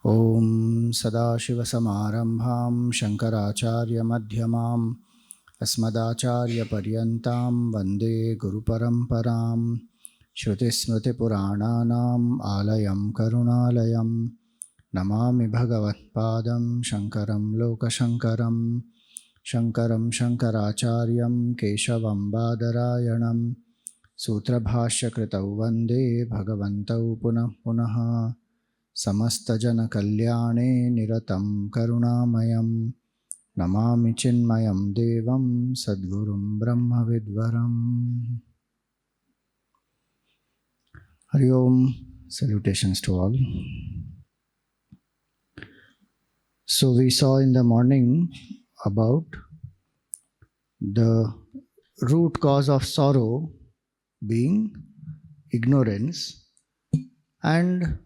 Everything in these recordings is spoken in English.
ॐ सदाशिवसमारम्भां शङ्कराचार्यमध्यमाम् अस्मदाचार्यपर्यन्तां वन्दे गुरुपरम्परां श्रुतिस्मृतिपुराणानाम् आलयं करुणालयं नमामि भगवत्पादं शङ्करं लोकशङ्करं शङ्करं शङ्कराचार्यं केशवं बादरायणं सूत्रभाष्यकृतौ वन्दे भगवन्तौ पुनः पुनः समस्तजनकल्याणे निरतं करुणामयं नमामि चिन्मयं देवं सद्गुरुं ब्रह्मविद्वरम्। Hari Om, salutations to all. So we saw in the morning about the root cause of sorrow being ignorance and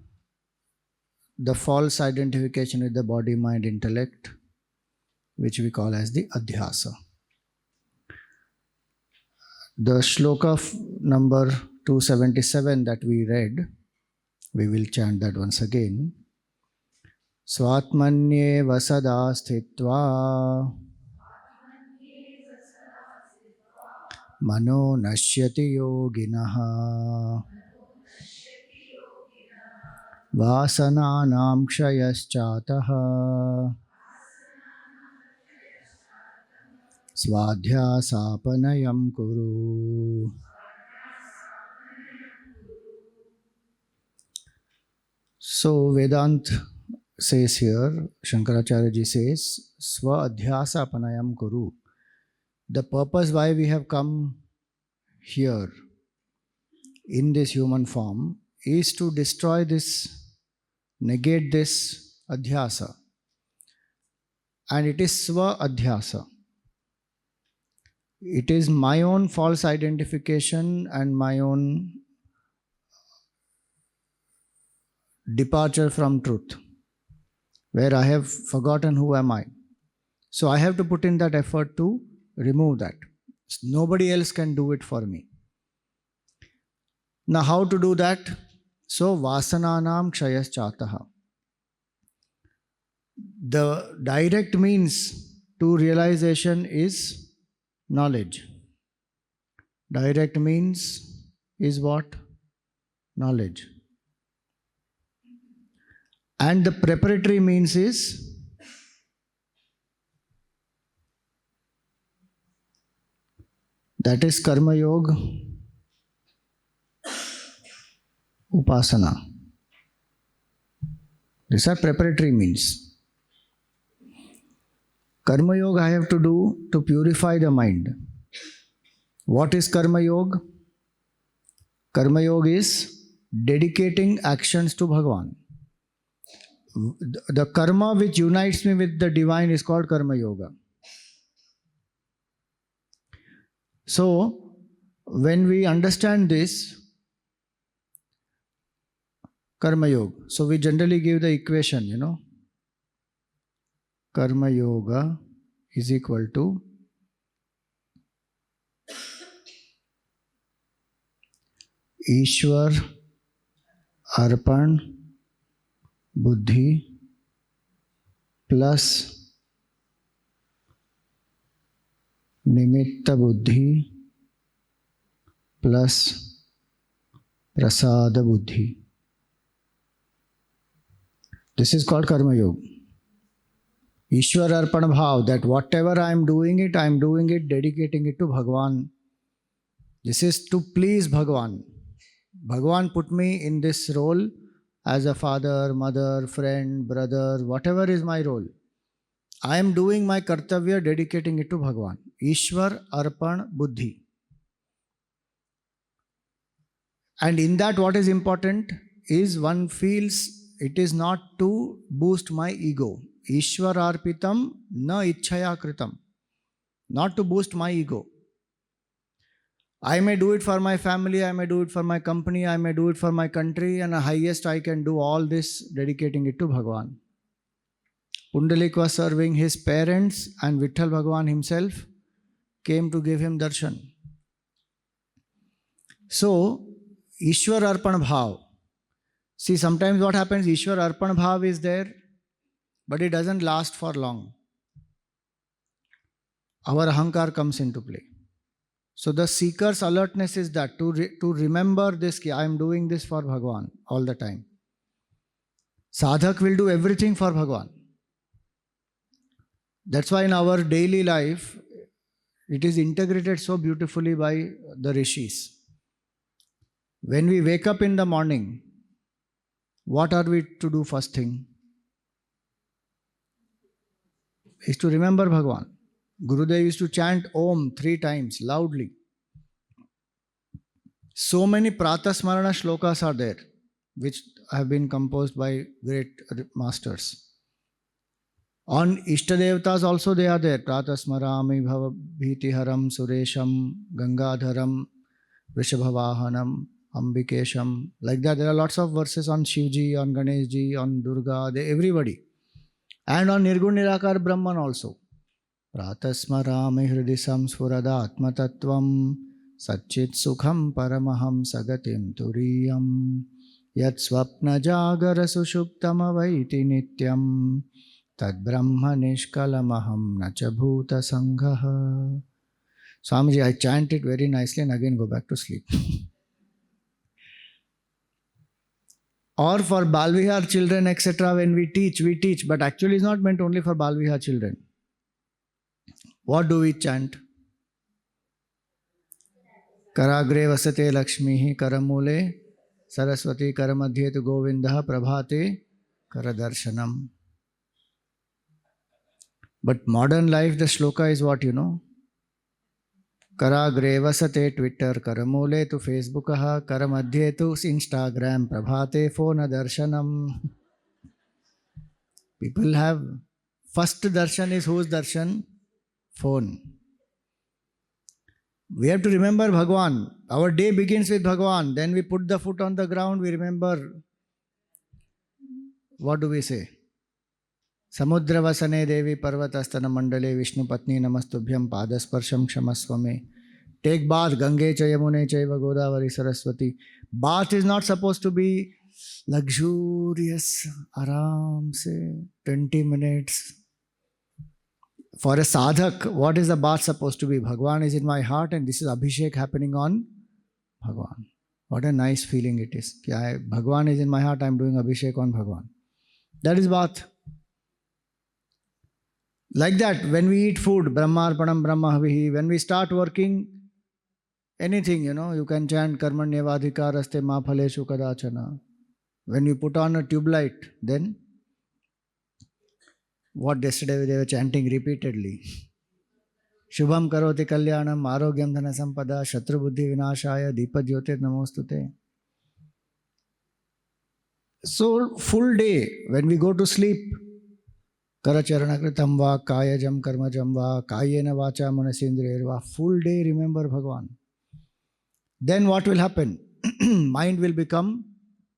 the false identification with the body, mind, intellect, which we call as the adhyasa. The shloka number 277 that we read, we will chant that once again. Swatmanyeva sada sthitva mano nashyati yoginaha vasananam kshayaschataha swadhyasapanayam kuru. So Vedant says here, Shankaracharya ji says, Swadhyasapanayam kuru. The purpose why we have come here in this human form is to destroy this, negate this adhyasa. And it is swa adhyasa. It is my own false identification and my own departure from truth, where I have forgotten who am I. So I have to put in that effort to remove that. Nobody else can do it for me. Now how to do that? So vasananam kshayaschataha. The direct means to realization is knowledge. Direct means is what? Knowledge. And the preparatory means is that is karma yoga, upasana. These are preparatory means. Karma yoga I have to do to purify the mind. What is karma yoga? Karma yoga is dedicating actions to Bhagavan. The karma which unites me with the divine is called karma yoga. So, when we understand this, karma yoga, so we generally give the equation, karma yoga is equal to Ishwar Arpan Buddhi plus Nimitta Buddhi plus Prasada Buddhi. This is called Karma Yoga. Ishwar Arpan Bhav, that whatever I am doing it, dedicating it to Bhagavan. This is to please Bhagavan. Bhagavan put me in this role as a father, mother, friend, brother, whatever is my role. I am doing my kartavya, dedicating it to Bhagavan. Ishwar Arpan Buddhi. And in that what is important is one feels it is not to boost my ego. Ishwar Arpitam na ichchaya kritam. Not to boost my ego. I may do it for my family, I may do it for my company, I may do it for my country, and the highest I can do all this, dedicating it to Bhagavan. Pundalik was serving his parents and Vitthal Bhagavan himself came to give him darshan. So, Ishwar Arpan Bhav. See, sometimes what happens, Ishwar Arpan Bhav is there, but it doesn't last for long. Our ahankar comes into play. So the seeker's alertness is that to remember this, ki I am doing this for Bhagwan all the time. Sadhak will do everything for Bhagwan. That's why in our daily life, it is integrated so beautifully by the rishis. When we wake up in the morning, what are we to do first thing? Is to remember Bhagwan. Gurudev used to chant Om 3 times loudly. So many Pratasmarana shlokas are there, which have been composed by great masters. On Ishtadevatas also they are there. Pratasmarami Bhavabhitiharam Suresham Gangadharam Vrishabhavahanam Ambikesham. Like that, there are lots of verses on Shivji, on Ganeshji, on Durga, everybody. And on Nirgun Nirakar Brahman also. Pratasmarami Hridi Samsfurada Atmatattvam Satchit Sukham Paramaham Sagatim Turiyam Yat Swapna Jagara Sushuptama Vaiti Nityam Tad Brahma Nishkalamaham Nacha Bhuta Sanghaha. Swamiji, I chant it very nicely and again go back to sleep. Or for Balvihar children, etc., when we teach, but actually it's not meant only for Balvihar children. What do we chant? Karagre vasate Lakshmihi karamule Saraswati karamadhye tu Govindaha prabhate karadarshanam. But modern life, the shloka is what, you know? Karagre vasate Twitter, karamule tu Facebookaha, karamadhye tu Instagram, prabhate phone darshanam. People have, first darshan is whose darshan? Phone. We have to remember Bhagwan. Our day begins with Bhagwan. Then we put the foot on the ground, we remember, what do we say? Samudra vasane devi parvatastana mandale Vishnu patni namastubhyam padasparsham kshamasvame. Take bath, Gange cha Yamune chaiva Godavari Saraswati. Bath is not supposed to be luxurious, aram se, 20 minutes. For a sadhak, what is the bath supposed to be? Bhagwan is in my heart and this is Abhishek happening on Bhagwan. What a nice feeling it is. Bhagwan is in my heart, I am doing Abhishek on Bhagwan. That is bath. Like that, when we eat food, Brahmarpanam Brahmahavihi, when we start working, anything, you can chant Karmanyavadhikaraste ma phaleshu kadachana. When you put on a tube light, then what yesterday they were chanting repeatedly. Shubham karoti kalyanam arogyam dhana sampada shatru buddhi vinashaya deepa jyotir namostute. So full day, when we go to sleep, Karacharanakritam va kayajam karmajam va kayena vacha manasindriya va, full day remember Bhagwan. Then what will happen? Mind will become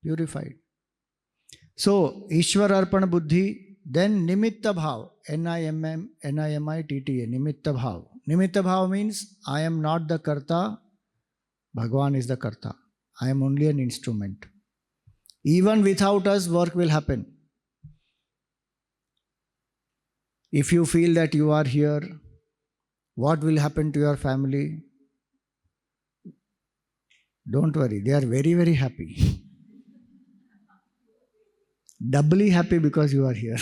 purified. So, Ishwar Arpana Buddhi, then Nimitta Bhav, N-I-M-M-N-I-M-I-T-T-A, Nimitta Bhav. Nimitta Bhav means, I am not the Karta, Bhagwan is the Karta. I am only an instrument. Even without us, work will happen. If you feel that you are here, what will happen to your family? Don't worry, they are very, very happy. Doubly happy because you are here.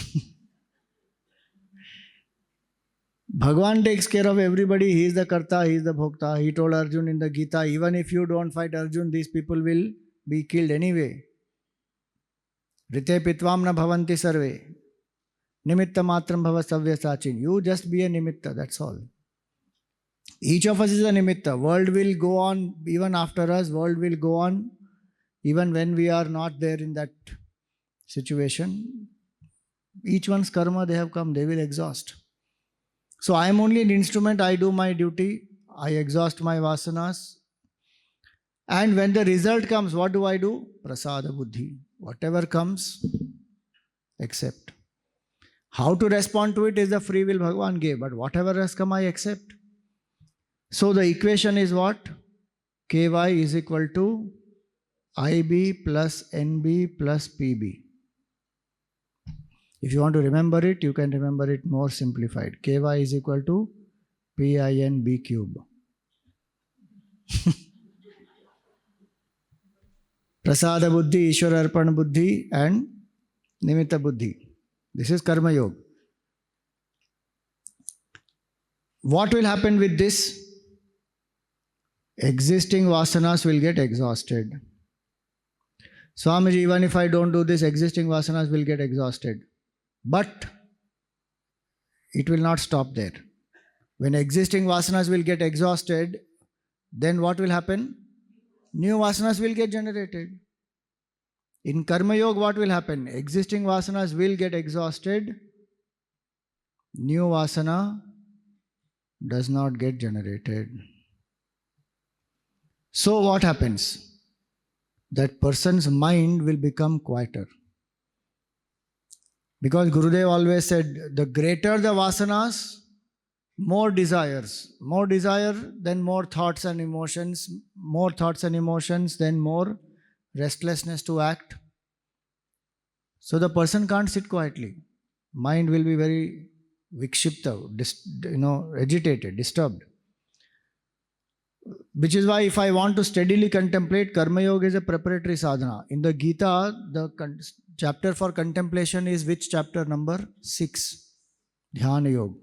Bhagwan takes care of everybody. He is the Karta, he is the Bhokta. He told Arjun in the Gita, even if you don't fight Arjun, these people will be killed anyway. Rite pitvam na bhavanti sarve. Nimitta matram bhava savya sachin. You just be a nimitta, that's all. Each of us is a nimitta. World will go on even after us. World will go on even when we are not there in that situation. Each one's karma, they have come, they will exhaust. So I am only an instrument, I do my duty, I exhaust my vasanas. And when the result comes, what do I do? Prasada buddhi. Whatever comes, accept. How to respond to it is the free will Bhagwan gave, but whatever has come, I accept. So the equation is what? KY is equal to IB plus NB plus PB. If you want to remember it, you can remember it more simplified. KY is equal to PINB cube. Prasada Buddhi, Ishwara Arpan Buddhi and Nimitta Buddhi. This is Karma Yoga. What will happen with this? Existing vasanas will get exhausted. Swamiji, even if I don't do this, existing vasanas will get exhausted. But it will not stop there. When existing vasanas will get exhausted, then what will happen? New vasanas will get generated. In Karma Yoga, what will happen? Existing vasanas will get exhausted. New vasana does not get generated. So what happens? That person's mind will become quieter. Because Gurudev always said, the greater the vasanas, more desires. More desire, then more thoughts and emotions. More thoughts and emotions, then more restlessness to act. So the person can't sit quietly. Mind will be very vikshipta, agitated, disturbed. Which is why if I want to steadily contemplate, Karma Yoga is a preparatory sadhana. In the Gita, the chapter for contemplation is which chapter? Number 6. Dhyana Yoga.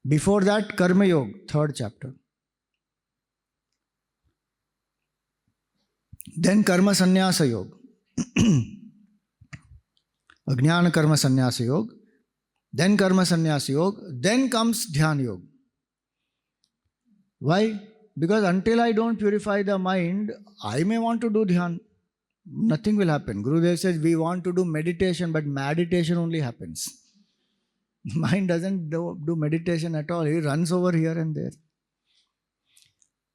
Before that, Karma Yoga, 3rd chapter. Then Karma Sannyasa Yoga. Ajnana Karma Sannyasa Yoga. Then Karma Sannyasa Yoga. Then comes Dhyana Yoga. Why? Because until I don't purify the mind, I may want to do Dhyan. Nothing will happen. Gurudev says we want to do meditation, but meditation only happens. Mind doesn't do meditation at all. He runs over here and there.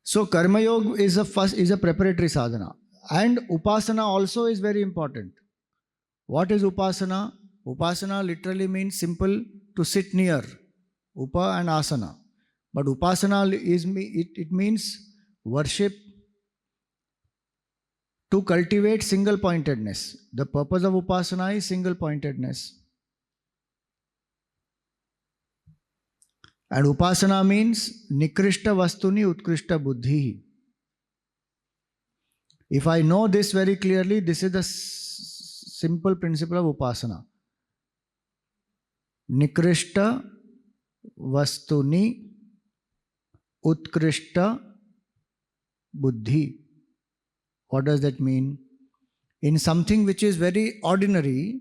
So Karma Yoga is a preparatory sadhana. And Upasana also is very important. What is Upasana? Upasana literally means simple to sit near. Upa and Asana. But Upasana it means worship to cultivate single pointedness. The purpose of Upasana is single pointedness. And Upasana means Nikrishta Vastuni Utkrishta Buddhi. If I know this very clearly, this is the simple principle of Upasana. Nikrishta Vastuni Utkrishta Buddhi. What does that mean? In something which is very ordinary,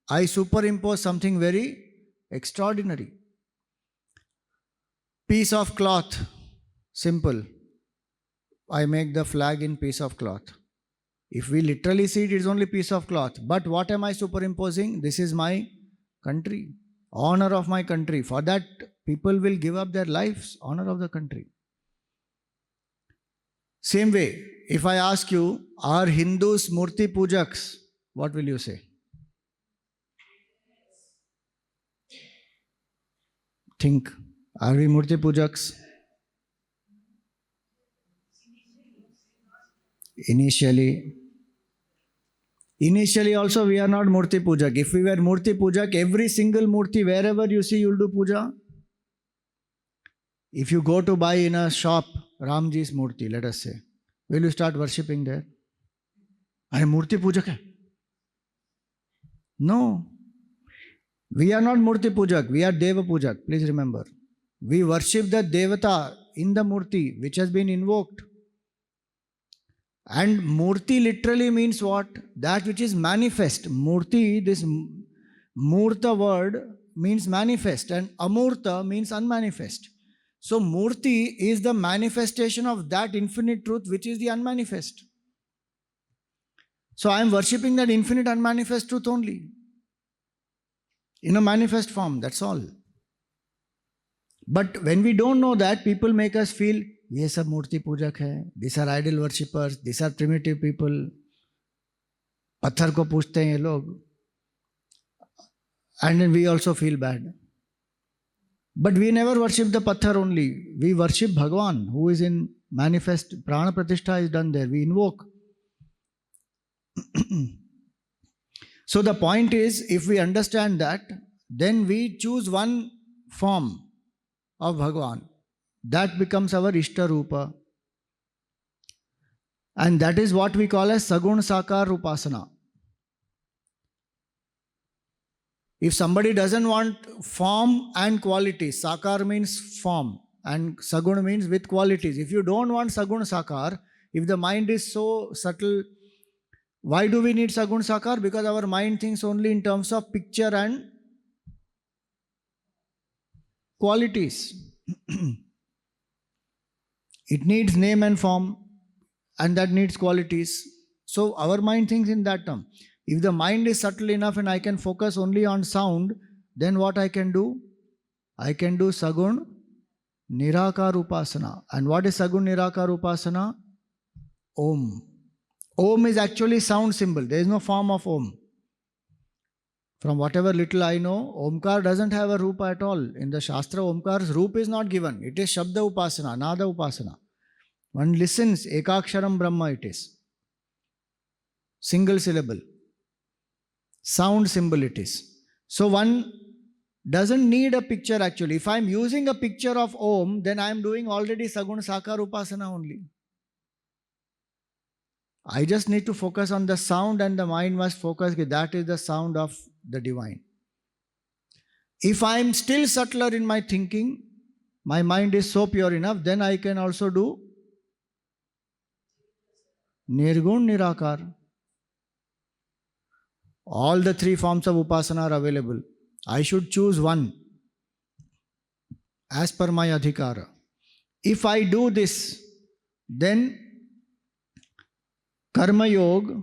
I superimpose something very extraordinary. Piece of cloth, simple. I make the flag in piece of cloth. If we literally see it, it is only piece of cloth. But what am I superimposing? This is my country, honor of my country. For that, people will give up their lives, honor of the country. Same way, if I ask you, are Hindus Murti Pujaks? What will you say? Think. Are we Murti Pujaks? Initially also we are not Murti Pujak. If we were Murti Pujak, every single Murti, wherever you see, you will do puja. If you go to buy in a shop Ramji's Murti, let us say, will you start worshipping there? Are Murti Pujak hai? No. We are not Murti Pujak, we are Deva Pujak. Please remember. We worship the Devata in the Murti which has been invoked. And Murti literally means what? That which is manifest. Murti, this Murta word means manifest, and Amurta means unmanifest. So Murti is the manifestation of that infinite truth which is the unmanifest. So I am worshipping that infinite unmanifest truth only. In a manifest form, that's all. But when we don't know that, people make us feel, ये सब मूर्ति पूजक है, these are idol worshippers, these are primitive people, पत्थर को पूजते हैं ये लोग, and then we also feel bad. But we never worship the patthar only, we worship Bhagwan who is in manifest, prana pratishtha is done there, we invoke. So the point is, if we understand that, then we choose one form of Bhagavan. That becomes our Ishta Rupa. And that is what we call as Sagun Sakar Upasana. If somebody doesn't want form and quality, Sakar means form and Sagun means with qualities. If you don't want Sagun Sakar, if the mind is so subtle, why do we need Sagun Sakar? Because our mind thinks only in terms of picture and qualities. It needs name and form, and that needs qualities. So our mind thinks in that term. If the mind is subtle enough and I can focus only on sound, then what I can do? I can do Sagun Nirakar Upasana. And what is Sagun Nirakar Upasana? Om. Om is actually sound symbol. There is no form of Om. From whatever little I know, Omkar doesn't have a Rupa at all. In the Shastra, Omkar's Rupa is not given. It is Shabda Upasana, Nada Upasana. One listens, Ekaksharam Brahma it is. Single syllable. Sound symbol it is. So one doesn't need a picture actually. If I am using a picture of Om, then I am doing already Sagun Sakar Upasana only. I just need to focus on the sound and the mind must focus, that is the sound of the divine. If I am still subtler in my thinking, my mind is so pure enough, then I can also do Nirgun Nirakar. All the three forms of Upasana are available. I should choose one as per my adhikara. If I do this, then Karma Yoga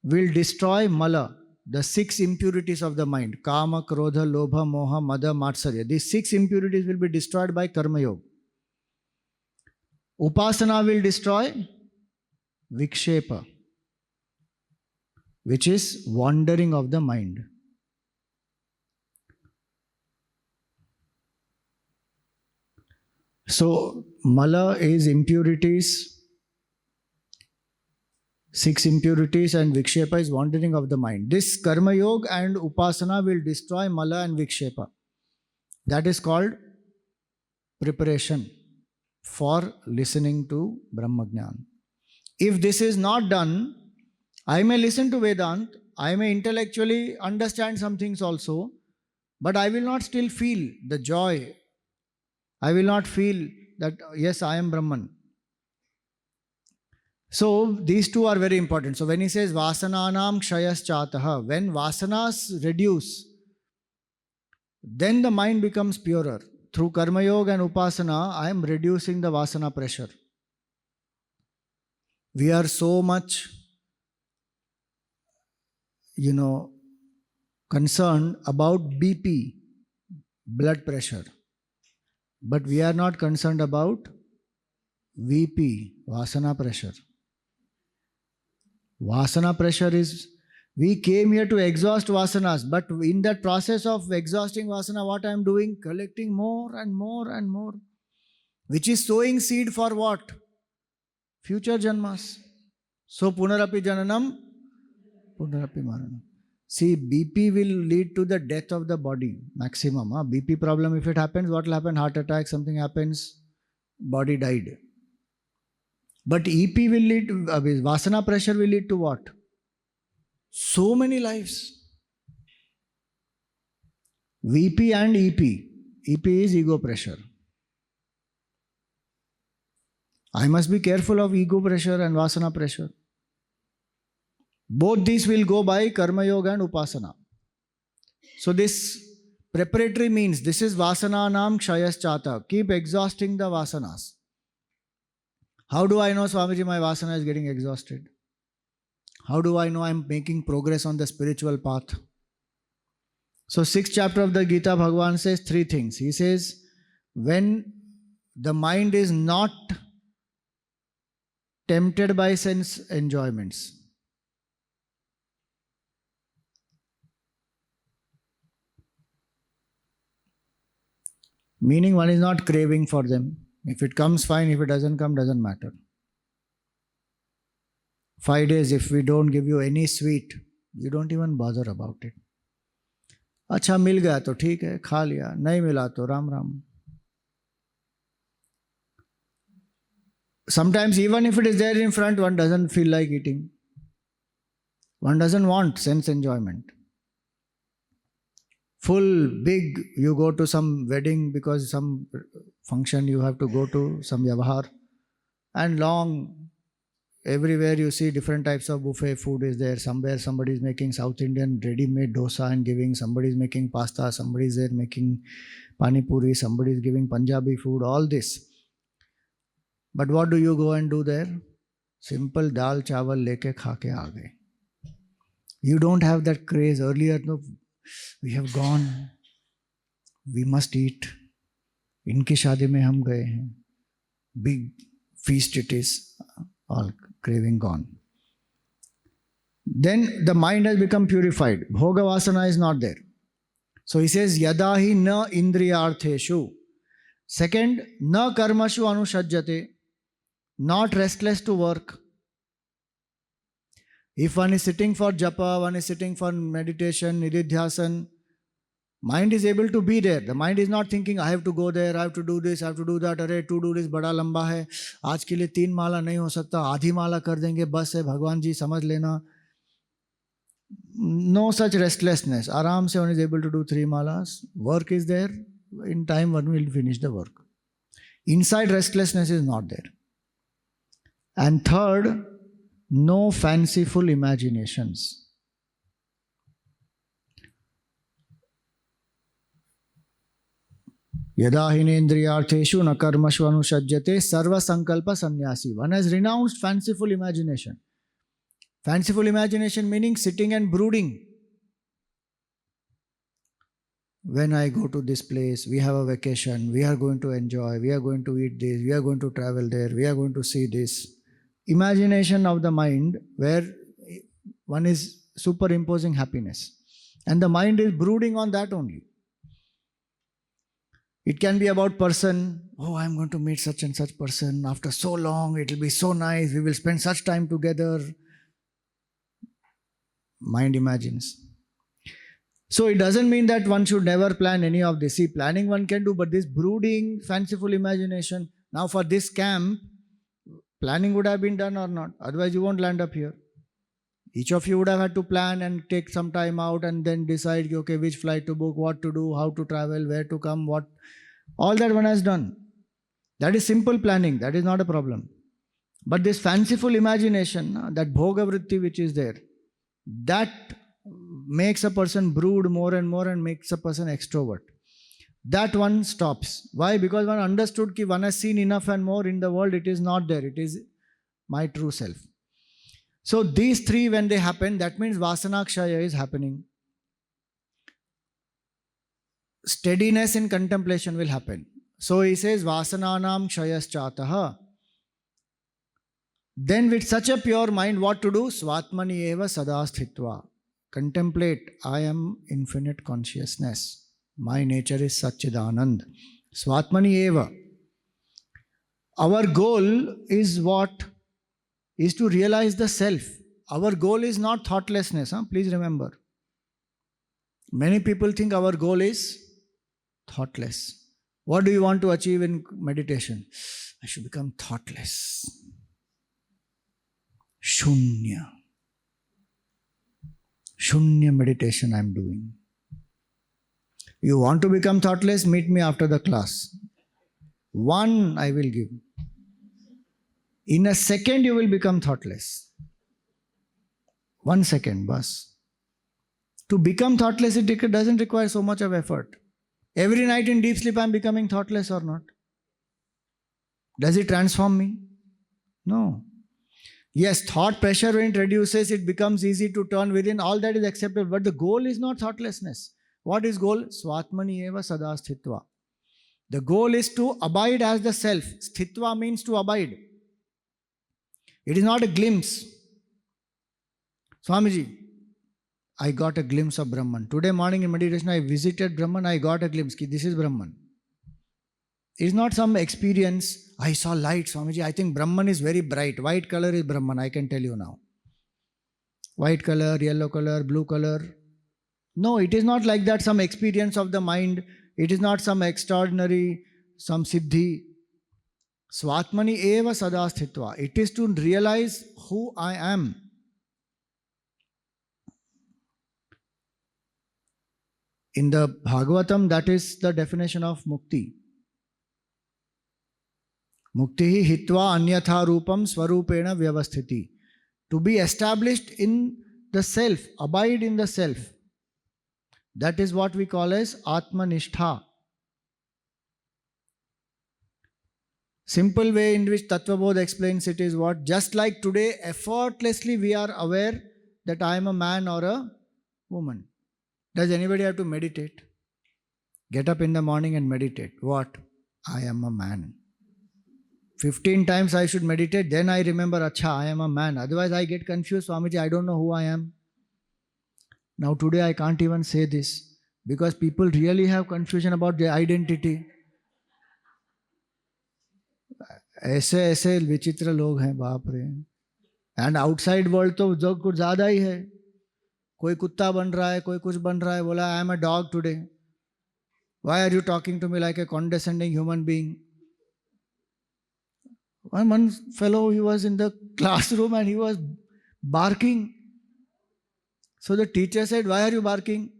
will destroy Mala, the 6 impurities of the mind. Kama, Krodha, Lobha, Moha, Mada, Matsarya. These 6 impurities will be destroyed by Karma Yoga. Upasana will destroy Vikshepa, which is wandering of the mind. So, Mala is impurities, 6 impurities, and Vikshepa is wandering of the mind. This Karma Yoga and Upasana will destroy Mala and Vikshepa. That is called preparation for listening to Brahmajnana. If this is not done, I may listen to Vedant, I may intellectually understand some things also, but I will not still feel the joy. I will not feel that, yes, I am Brahman. So these two are very important. So when he says Vasananam Kshayas Chataha, when Vasanas reduce, then the mind becomes purer. Through Karma Yoga and Upasana, I am reducing the Vasana pressure. We are so much, concerned about BP, blood pressure. But we are not concerned about VP, Vasana pressure. Vasana pressure is, we came here to exhaust Vasanas, but in that process of exhausting Vasana, what I am doing? Collecting more and more and more. Which is sowing seed for what? Future Janmas. So Punarapi Jananam, Punarapi Maranam. See, BP will lead to the death of the body, maximum. BP problem, if it happens, what will happen? Heart attack, something happens, body died. But EP will lead to, Vasana pressure will lead to what? So many lives. VP and EP. EP is ego pressure. I must be careful of ego pressure and Vasana pressure. Both these will go by Karma Yoga and Upasana. So this preparatory means, this is Vasananam Kshayas Chata. Keep exhausting the Vasanas. How do I know, Swamiji, my Vasana is getting exhausted? How do I know I am making progress on the spiritual path? So 6th chapter of the Gita, Bhagavan says 3 things. He says, when the mind is not tempted by sense enjoyments, meaning one is not craving for them. If it comes, fine. If it doesn't come, doesn't matter. 5 days, if we don't give you any sweet, you don't even bother about it. अच्छा मिल गया तो ठीक है, खा लिया, नहीं मिला तो Ram Ram. Sometimes even if it is there in front, one doesn't feel like eating. One doesn't want sense enjoyment. Full, big, you go to some wedding because some function you have to go to, some vyavahar, and long, everywhere you see different types of buffet food is there. Somewhere somebody is making South Indian ready-made dosa and giving, somebody is making pasta, somebody is there making pani puri, somebody is giving Punjabi food, all this. But what do you go and do there? Simple dal chawal leke kha ke aa gaye. You don't have that craze. Earlier, no, we have gone, we must eat. Inki shaadi mein hum gaye hain. Big feast it is, all craving gone. Then the mind has become purified. Bhoga vasana is not there. So he says, yadahi na indriyartheshu. Second, na karmashu anushajyate. Not restless to work. If one is sitting for japa, one is sitting for meditation, nididhyasan, mind is able to be there. The mind is not thinking, I have to go there, I have to do this, I have to do that. Arey, to do this bada lamba hai. Aaj ke liye 3 mala nahi ho sakta. Aadhi mala kar denge. Bas hai, Bhagwan ji, samajh lena. No such restlessness. Aram se one is able to do 3 malas. Work is there. In time one will finish the work. Inside restlessness is not there. And third, no fanciful imaginations. Yada hinendriyartheshu na karmashu anushajyate sarva sankalpa sannyasi. One has renounced fanciful imagination. Fanciful imagination meaning sitting and brooding. When I go to this place, we have a vacation, we are going to enjoy, we are going to eat this, we are going to travel there, we are going to see this. Imagination of the mind where one is superimposing happiness. And the mind is brooding on that only. It can be about person. Oh, I am going to meet such and such person. After so long, it will be so nice. We will spend such time together. Mind imagines. So it doesn't mean that one should never plan any of this. See, planning one can do, but this brooding, fanciful imagination. Now for this camp, planning would have been done or not. Otherwise you won't land up here. Each of you would have had to plan and take some time out and then decide, okay, which flight to book, what to do, how to travel, where to come, what. All that one has done. That is simple planning. That is not a problem. But this fanciful imagination, that bhoga vritti which is there, that makes a person brood more and more and makes a person extrovert. That one stops. Why? Because one understood that one has seen enough and more in the world, it is not there. It is my true self. So these three, when they happen, that means vasanakshaya is happening. Steadiness in contemplation will happen. So he says, vasananam kshayaschataha. Then with such a pure mind, what to do? Swatmani eva sadasthitva. Contemplate, I am infinite consciousness. My nature is Satchidanand. Swatmani eva. Our goal is what? Is to realize the self. Our goal is not thoughtlessness. Please remember. Many people think our goal is thoughtless. What do you want to achieve in meditation? I should become thoughtless. Shunya. Shunya meditation I am doing. You want to become thoughtless? Meet me after the class. 1 I will give. In a second you will become thoughtless. 1 second, bas. To become thoughtless, it doesn't require so much of effort. Every night in deep sleep I am becoming thoughtless or not? Does it transform me? No. Yes, thought pressure when it reduces, it becomes easy to turn within. All that is acceptable. But the goal is not thoughtlessness. What is goal? Swatmani eva sada sthitva. The goal is to abide as the self. Sthitva means to abide. It is not a glimpse. Swamiji, I got a glimpse of Brahman. Today morning in meditation, I visited Brahman. I got a glimpse. This is Brahman. It is not some experience. I saw light, Swamiji. I think Brahman is very bright. White color is Brahman. I can tell you now. white color, yellow color, blue color. No, it is not like that, some experience of the mind. It is not some extraordinary, some siddhi. Swatmani eva sada sthitva. It is to realize who I am. In the Bhagavatam, that is the definition of mukti. Mukti hitva anyatha rupam swarupena vyavasthiti. To be established in the self, abide in the self. That is what we call as Atmanishtha. Simple way in which Tattva Bodh explains it is what? Just like today, effortlessly we are aware that I am a man or a woman. Does anybody have to meditate? Get up in the morning and meditate. What? I am a man. 15 times I should meditate, then I remember, Acha, I am a man. Otherwise I get confused, Swamiji, I don't know who I am. Now today I can't even say this because people really have confusion about their identity. ऐसे ऐसे विचित्र लोग हैं, बाप रे. And outside world तो जो कुछ ज़्यादा ही है. कोई कुत्ता बन रहा है, कोई कुछ बन रहा है, बोला I am a dog today. Why are you talking to me like a condescending human being? One fellow, he was in the classroom and he was barking. So the teacher said, why are you barking?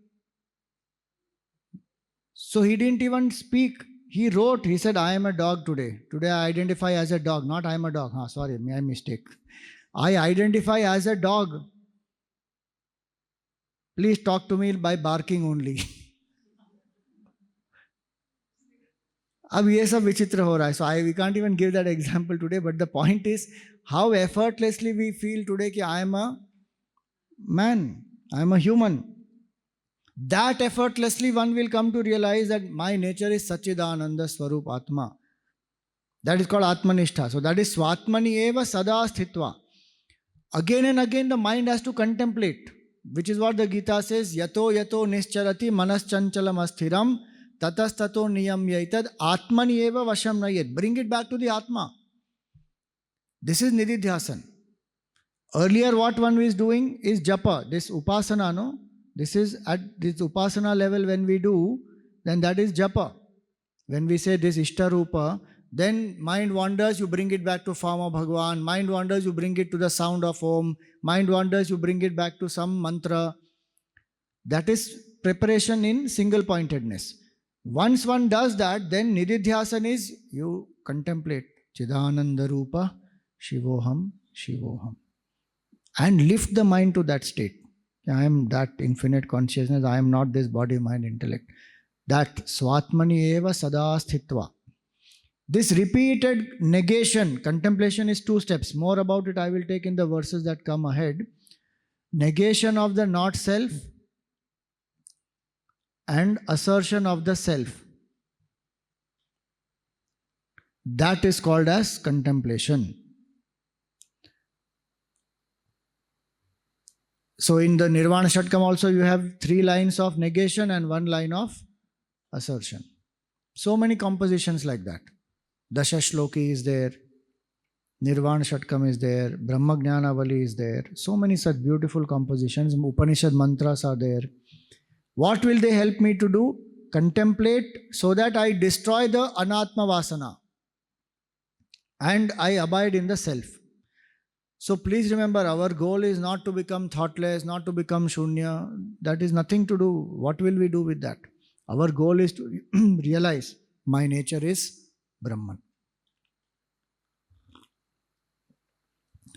So he didn't even speak. He wrote, he said, I am a dog today. Today I identify as a dog, not I am a dog. Sorry, my mistake. I identify as a dog. Please talk to me by barking only. अब ये सब विचित्र हो रहा है. So we can't even give that example today, but the point is how effortlessly we feel today कि I am a man, I am a human. That effortlessly one will come to realize that my nature is Sachidananda Swarup Atma. That is called Atmanishtha. So that is Swatmani eva sada sthitva. Again and again the mind has to contemplate, which is what the Gita says, yato yato nischarati manas chanchalam asthiram tatastato niyam yaitad atmani eva vasham nayet. Bring it back to the Atma. This is Nididhyasan. Earlier what one is doing is japa, this upasana, no? This is at this upasana level when we do, then that is japa. When we say this Ishtarupa, then mind wanders, you bring it back to form of Bhagwan. Mind wanders, you bring it to the sound of Om. Mind wanders, you bring it back to some mantra. That is preparation in single pointedness. Once one does that, then Nididhyasan is you contemplate Chidananda Rupa Shivoham Shivoham and lift the mind to that state. I am that infinite consciousness, I am not this body, mind, intellect. That Swatmani eva sada sthitva. This repeated negation, contemplation is 2 steps. More about it I will take in the verses that come ahead. Negation of the not self and assertion of the self. That is called as contemplation. So in the Nirvana Shatkam also you have 3 lines of negation and 1 line of assertion. So many compositions like that. Dasha Shloki is there, Nirvana Shatkam is there, Brahma Jnanavali is there. So many such beautiful compositions. Upanishad mantras are there. What will they help me to do? Contemplate so that I destroy the anatma vasana and I abide in the self. So please remember, our goal is not to become thoughtless, not to become shunya. That is nothing to do. What will we do with that? Our goal is to realize my nature is Brahman.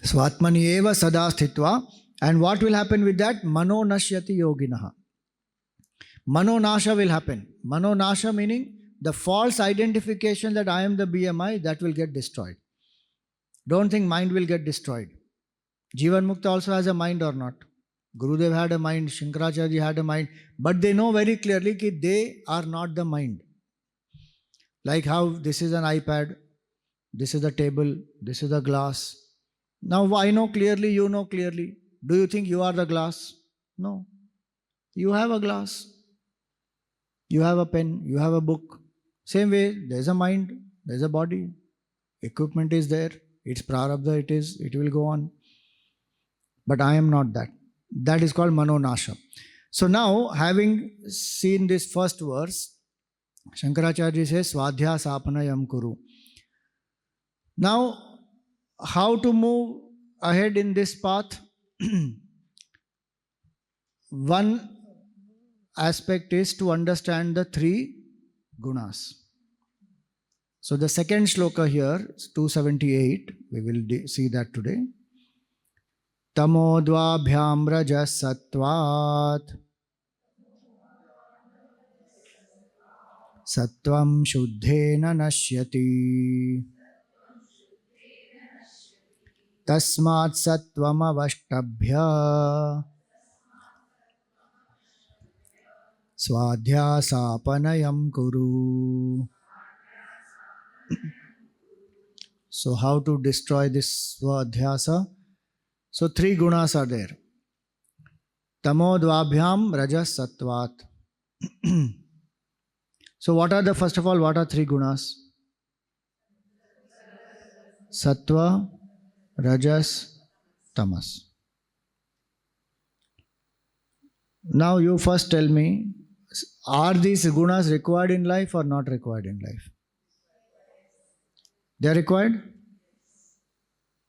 Swatmani eva sada sthitva. And what will happen with that? Mano nashyati yoginaha. Mano nasha will happen. Mano nasha meaning the false identification that I am the BMI, that will get destroyed. Don't think mind will get destroyed. Jivan Mukta also has a mind or not? Gurudev had a mind, Shankaracharya had a mind, but they know very clearly that they are not the mind. Like how this is an iPad, this is the table, this is the glass. Now I know clearly, you know clearly. Do you think you are the glass? No. You have a glass. You have a pen, you have a book. Same way, there's a mind, there's a body. Equipment is there. It's prarabdha, it will go on. But I am not that. That is called manonasha. So now, having seen this first verse, Shankaracharya says, Swadhyasapanayam kuru. Now, how to move ahead in this path? One aspect is to understand the three gunas. So the second shloka here, 278, we will see that today. Tamodvabhyam rajas sattvat sattvam shuddhena nashyati tasmat sattvam avashtabhya swadhyasapanayam kuru. So how to destroy this swadhyasa? So three gunas are there. Tamodvabhyam rajas sattvat. So what are the, first of all, what are three gunas? Sattva, rajas, tamas. Now you first tell me, are these gunas required in life or not required in life? They are required?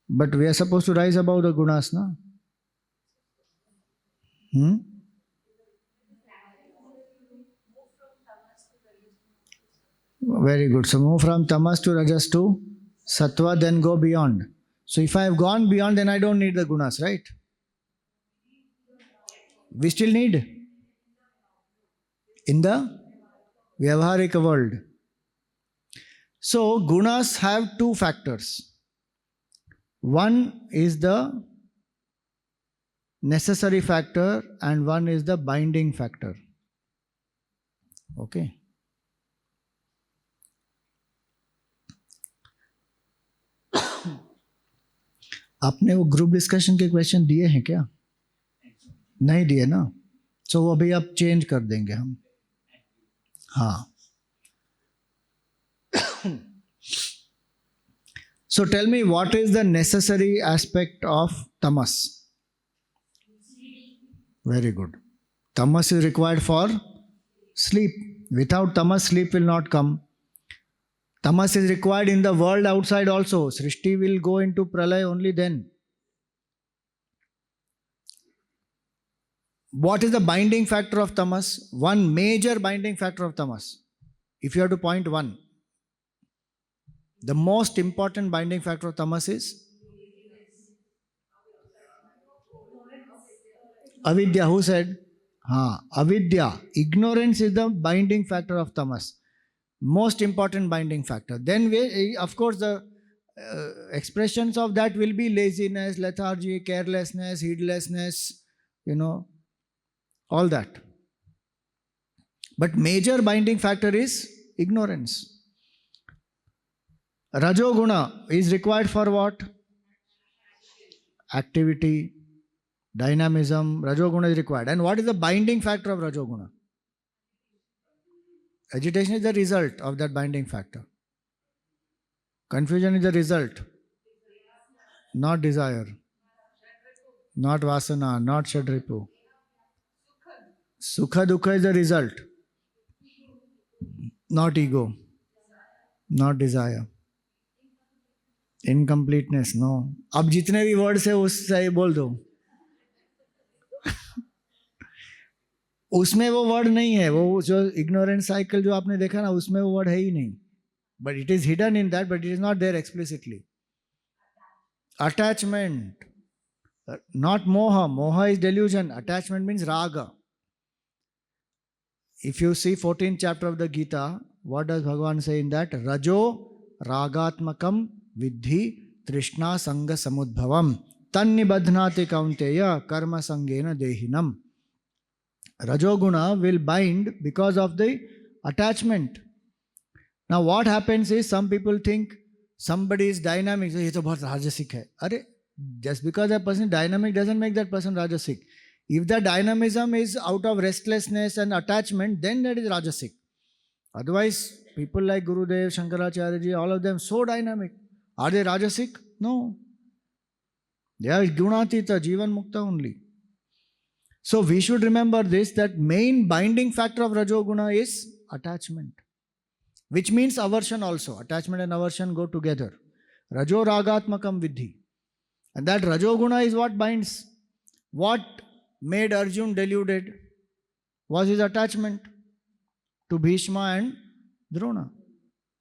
But we are supposed to rise above the gunas, no? Very good. So move from tamas to rajas to sattva, then go beyond. So if I have gone beyond, then I don't need the gunas, right? We still need in the Vyavaharika world. So gunas have two factors. One is the necessary factor and one is the binding factor. Okay. आपने वो group discussion के question दिए हैं क्या? नहीं दिए ना? सो वो अभी आप चेंज कर देंगे हम. हाँ. So tell me, what is the necessary aspect of tamas? Very good. Tamas is required for sleep. Without tamas, sleep will not come. Tamas is required in the world outside also. Srishti will go into pralay only then. What is the binding factor of tamas? One major binding factor of tamas. If you have to point one, the most important binding factor of tamas is avidya. Who said? Avidya. Ignorance is the binding factor of tamas. Most important binding factor. Then we, of course, the expressions of that will be laziness, lethargy, carelessness, heedlessness, all that. But major binding factor is ignorance. Rajoguna is required for what? Activity, dynamism. Rajoguna is required. And what is the binding factor of Rajoguna? Agitation is the result of that binding factor. Confusion is the result. Not desire. Not vasana. Not shadripu. Sukha dukha is the result. Not ego. Not desire. Incompleteness, no. अब जितने भी words है उससे बोल दो. उसमें वो word नहीं है. वो जो ignorance cycle जो आपने देखा ना, उसमें वो वर्ड है ही नहीं. But it is hidden in that, but it is not there explicitly. Attachment, not moha. Moha is delusion. Attachment means raga. If you see 14th chapter of the Gita, what does Bhagavan say in that? Rajo ragatmakam vidhi trishna sanga samudbhavam tannibadhnati kaunteya karma sangena dehinam. Rajoguna will bind because of the attachment. Now what happens is, some people think somebody is dynamic, so he is बहुत rajasic है. अरे, just because a person is dynamic doesn't make that person rajasic. If the dynamism is out of restlessness and attachment, then that is rajasic. Otherwise, people like Gurudev, Shankaracharya ji, all of them so dynamic. Are they rajasic? No. They are gunatita, jivan mukta only. So we should remember this, that main binding factor of Rajoguna is attachment, which means aversion also. Attachment and aversion go together. Rajo ragatmakam vidhi. And that Rajoguna is what binds. What made Arjun deluded was his attachment to Bhishma and Drona.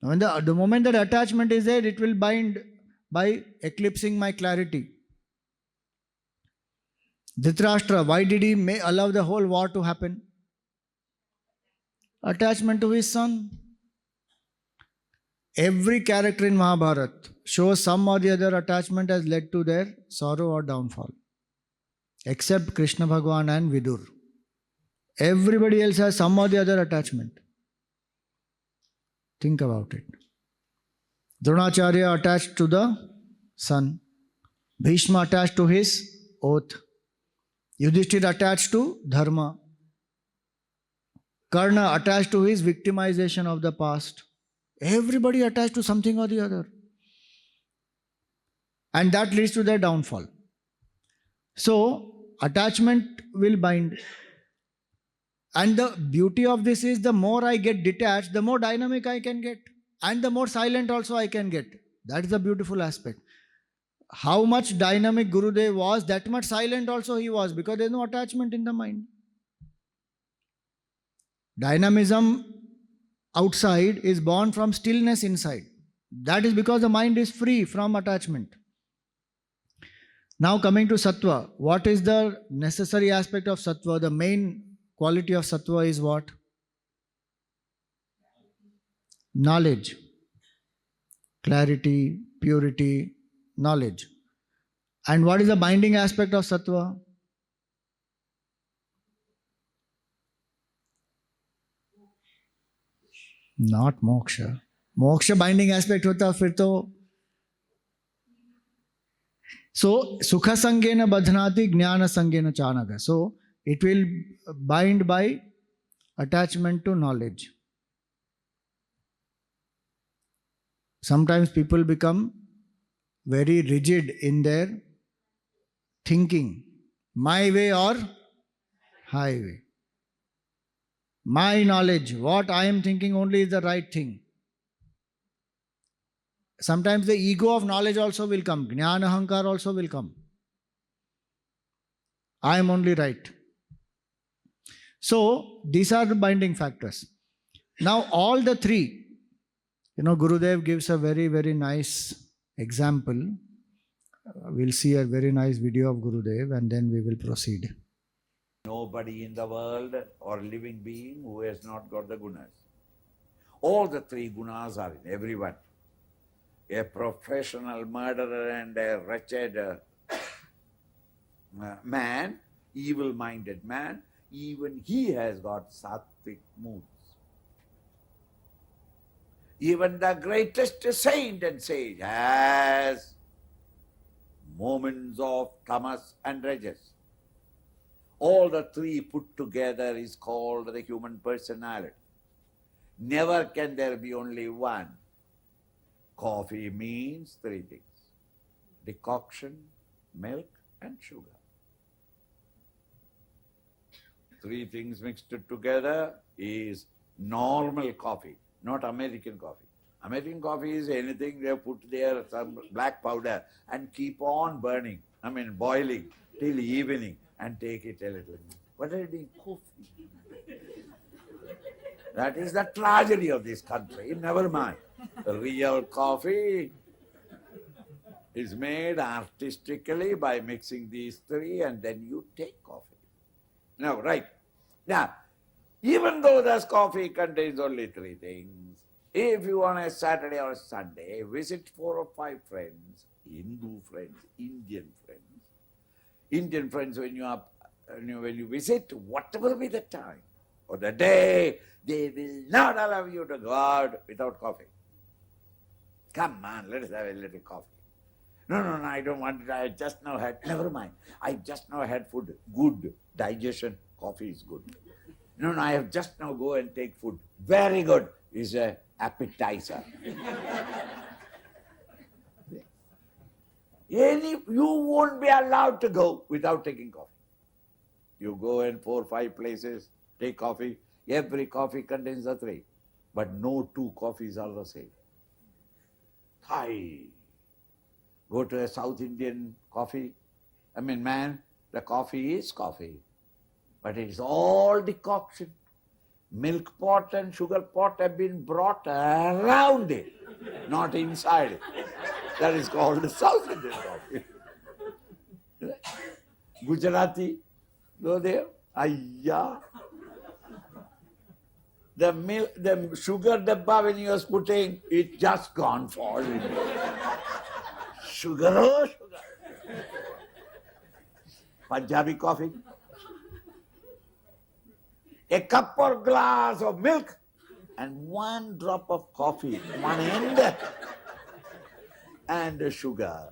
When the moment that attachment is there, it will bind by eclipsing my clarity. Dhritarashtra, why did he allow the whole war to happen? Attachment to his son. Every character in Mahabharata shows some or the other attachment has led to their sorrow or downfall. Except Krishna Bhagwan and Vidur. Everybody else has some or the other attachment. Think about it. Dronacharya attached to the son. Bhishma attached to his oath. Yudhishthira attached to dharma. Karna attached to his victimization of the past. Everybody attached to something or the other. And that leads to their downfall. So, attachment will bind. And the beauty of this is, the more I get detached, the more dynamic I can get. And the more silent also I can get. That is the beautiful aspect. How much dynamic Gurudev was, that much silent also he was, because there is no attachment in the mind. Dynamism outside is born from stillness inside. That is because the mind is free from attachment. Now coming to Sattva. What is the necessary aspect of Sattva? The main quality of Sattva is what? Knowledge. Clarity, purity, knowledge. And what is the binding aspect of Sattva? Not moksha. Moksha binding aspect hota fir to. So, sukha sangena badhanati jnana sangena chanaga. So, it will bind by attachment to knowledge. Sometimes people become very rigid in their thinking. My way or highway. My knowledge, what I am thinking only is the right thing. Sometimes the ego of knowledge also will come. Jnana hankar also will come. I am only right. So, these are the binding factors. Now, all the three, Gurudev gives a very, very nice example. We'll see a very nice video of Gurudev and then we will proceed. Nobody in the world or living being who has not got the gunas. All the three gunas are in everyone. A professional murderer and a wretched man, evil-minded man, even he has got sattvic moods. Even the greatest saint and sage has moments of tamas and rajas. All the three put together is called the human personality. Never can there be only one. Coffee means three things: decoction, milk, and sugar. Three things mixed together is normal coffee, not American coffee. American coffee is anything they put there, some black powder, and keep on burning, boiling till evening and take it a little. What are you doing? Coffee. That is the tragedy of this country. Never mind. The real coffee is made artistically by mixing these three, and then you take coffee. Now, right. Now, even though this coffee contains only three things, if you on a Saturday or Sunday visit 4 or 5 friends, Hindu friends, Indian friends, when you visit, whatever be the time or the day, they will not allow you to go out without coffee. Come on, let us have a little coffee. No, I don't want it. I just now had, never mind. I just now had food. Good. Digestion. Coffee is good. No, I have just now go and take food. Very good. Is a appetizer. You won't be allowed to go without taking coffee. You go in 4 or 5 places, take coffee. Every coffee contains the 3. But no 2 coffees are the same. Hi. Go to a South Indian coffee. Man, the coffee is coffee. But it's all decoction. Milk pot and sugar pot have been brought around it, not inside it. That is called South Indian coffee. Gujarati, go there. Ayya. The sugar dabba when you was putting, it just gone falling. Sugar, oh sugar. Punjabi coffee. A cup or glass of milk and 1 drop of coffee, one end, and sugar.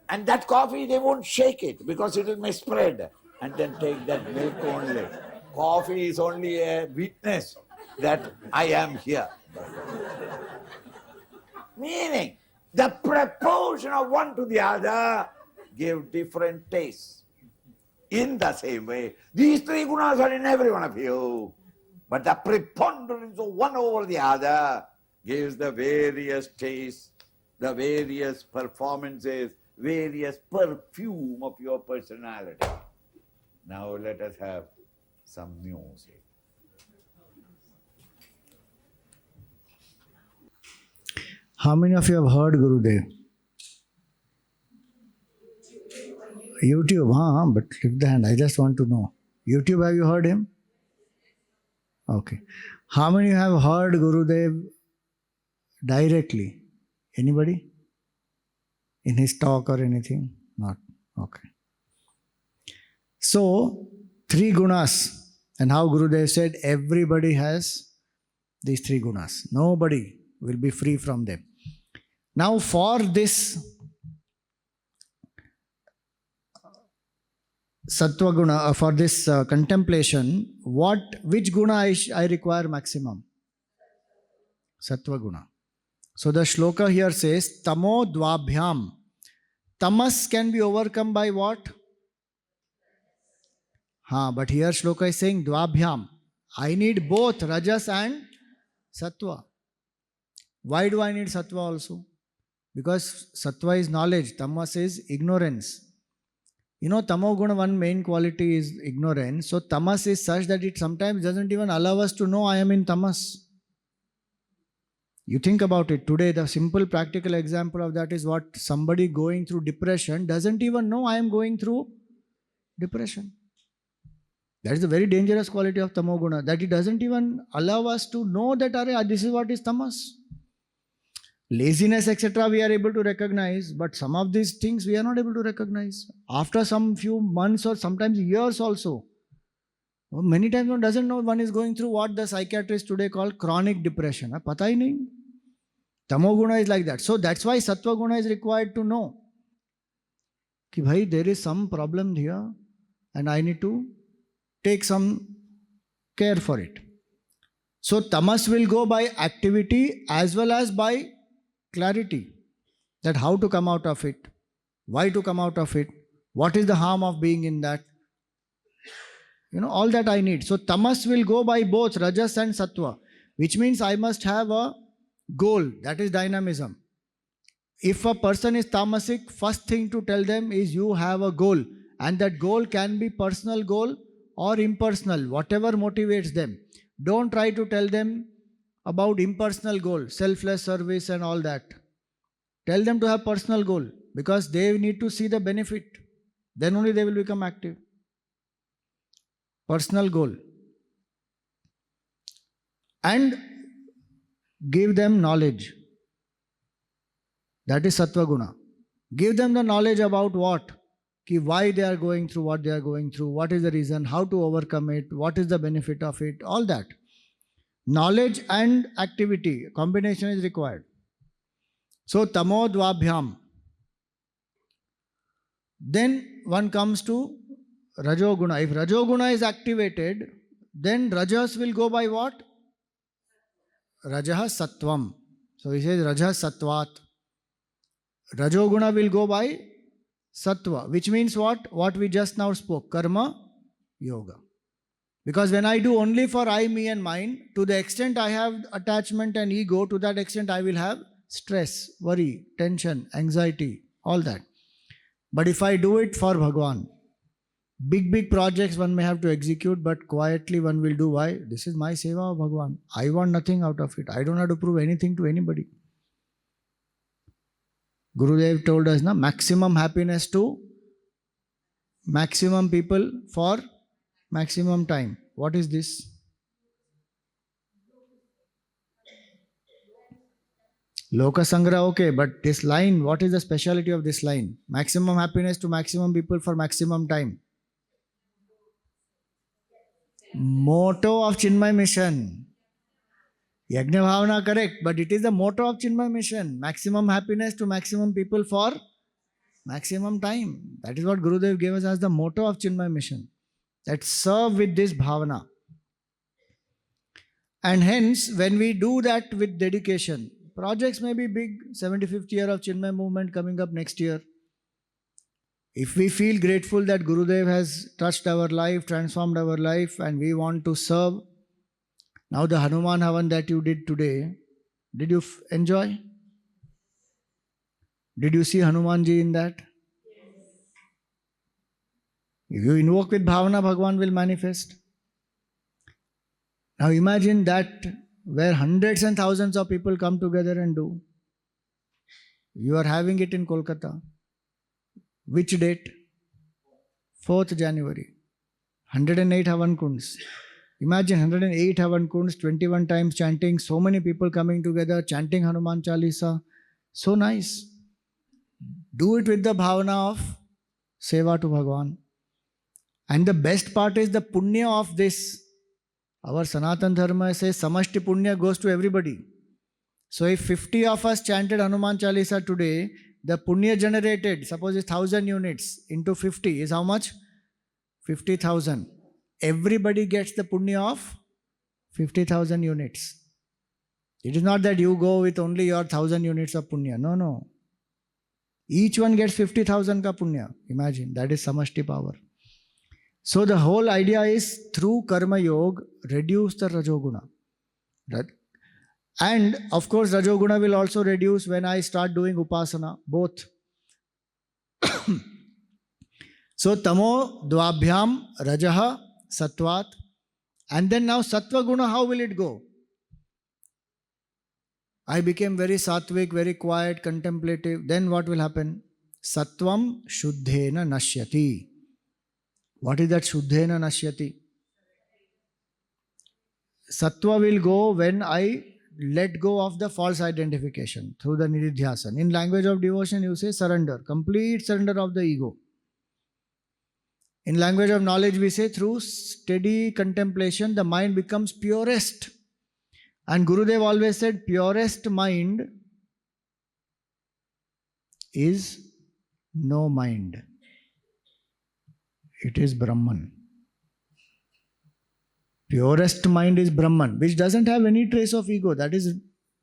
And that coffee, they won't shake it because it may spread. And then take that milk only. Coffee is only a witness that I am here. Meaning, the proportion of one to the other give different tastes. In the same way, these 3 gunas are in every one of you. But the preponderance of one over the other gives the various tastes, the various performances, various perfume of your personality. Now let us have some music. How many of you have heard Gurudev? YouTube, but lift the hand. I just want to know. YouTube, have you heard him? Okay. How many have heard Gurudev directly? Anybody? In his talk or anything? Not. Okay. So, 3 gunas. And how Gurudev said, everybody has these 3 gunas. Nobody will be free from them. Now, for this Sattva guna, for this contemplation, which guna I require maximum? Sattva guna. So the shloka here says, Tamo dvabhyam. Tamas can be overcome by what? But here shloka is saying dvabhyam. I need both rajas and sattva. Why do I need sattva also? Because sattva is knowledge, tamas is ignorance. You know, tamoguna, one main quality is ignorance. So tamas is such that it sometimes doesn't even allow us to know I am in tamas. You think about it today, the simple practical example of that is what somebody going through depression doesn't even know I am going through depression. That is the very dangerous quality of tamoguna, that it doesn't even allow us to know that this is what is tamas. Laziness, etc., we are able to recognize, but some of these things we are not able to recognize. After some few months or sometimes years also. Many times one doesn't know one is going through what the psychiatrists today call chronic depression. Pata hi nahi. Tamoguna is like that. So that's why Sattva guna is required to know. Ki bhai, there is some problem here and I need to take some care for it. So tamas will go by activity as well as by clarity. That how to come out of it, why to come out of it, what is the harm of being in that. All that I need. So tamas will go by both rajas and sattva, which means I must have a goal, that is dynamism. If a person is tamasic, first thing to tell them is you have a goal, and that goal can be personal goal or impersonal, whatever motivates them. Don't try to tell them about impersonal goal, selfless service and all that. Tell them to have personal goal, because they need to see the benefit. Then only they will become active. Personal goal. And give them knowledge. That is Sattva guna. Give them the knowledge about what? Why they are going through what they are going through, what is the reason, how to overcome it, what is the benefit of it, all that. Knowledge and activity, combination is required. So, tamo dvabhyam. Then one comes to Rajoguna. If Rajoguna is activated, then Rajas will go by what? Rajah Sattvam. So he says Rajah Sattvat. Rajoguna will go by Sattva, which means what? What we just now spoke. Karma, yoga. Because when I do only for I, me and mine, to the extent I have attachment and ego, to that extent I will have stress, worry, tension, anxiety, all that. But if I do it for Bhagwan, big projects one may have to execute, but quietly one will do. Why? This is my seva of Bhagwan. I want nothing out of it. I don't have to prove anything to anybody. Gurudev told us, na, maximum happiness to maximum people for maximum time. What is this? Loka Sangra, okay, but this line, what is the speciality of this line? Maximum happiness to maximum people for maximum time. Motto of Chinmaya mission. Yajna Bhavana, correct, but it is the motto of Chinmaya mission. Maximum happiness to maximum people for maximum time. That is what Gurudev gave us as the motto of Chinmaya mission. That serve with this bhavana. And hence, when we do that with dedication, projects may be big, 75th year of Chinmaya movement coming up next year. If we feel grateful that Gurudev has touched our life, transformed our life, and we want to serve, now the Hanuman Havan that you did today, did you enjoy? Did you see Hanumanji in that? If you invoke with bhavana, Bhagwan will manifest. Now imagine that where hundreds and thousands of people come together and do. You are having it in Kolkata. Which date? 4th January. 108 Havan Kunds. Imagine 108 Havan Kunds, 21 times chanting, so many people coming together, chanting Hanuman Chalisa. So nice. Do it with the bhavana of seva to Bhagwan. And the best part is the punya of this. Our Sanatan Dharma says samashti punya goes to everybody. So if 50 of us chanted Hanuman Chalisa today, the punya generated, suppose it's 1000 units into 50 is how much? 50,000. Everybody gets the punya of 50,000 units. It is not that you go with only your 1000 units of punya. No. Each one gets 50,000 ka punya. Imagine, that is samashti power. So the whole idea is through karma yoga, reduce the rajoguna. Right? And of course, rajoguna will also reduce when I start doing upasana, both. So tamo dvabhyam rajaha satvat. And then now sattva guna, how will it go? I became very sattvic, very quiet, contemplative. Then what will happen? Sattvam shuddhena nashyati. What is that shuddhena nashyati? Sattva will go when I let go of the false identification through the nididhyasana. In language of devotion, you say surrender, complete surrender of the ego. In language of knowledge, we say through steady contemplation, the mind becomes purest. And Gurudev always said, purest mind is no mind. It is Brahman. Purest mind is Brahman, which doesn't have any trace of ego. That is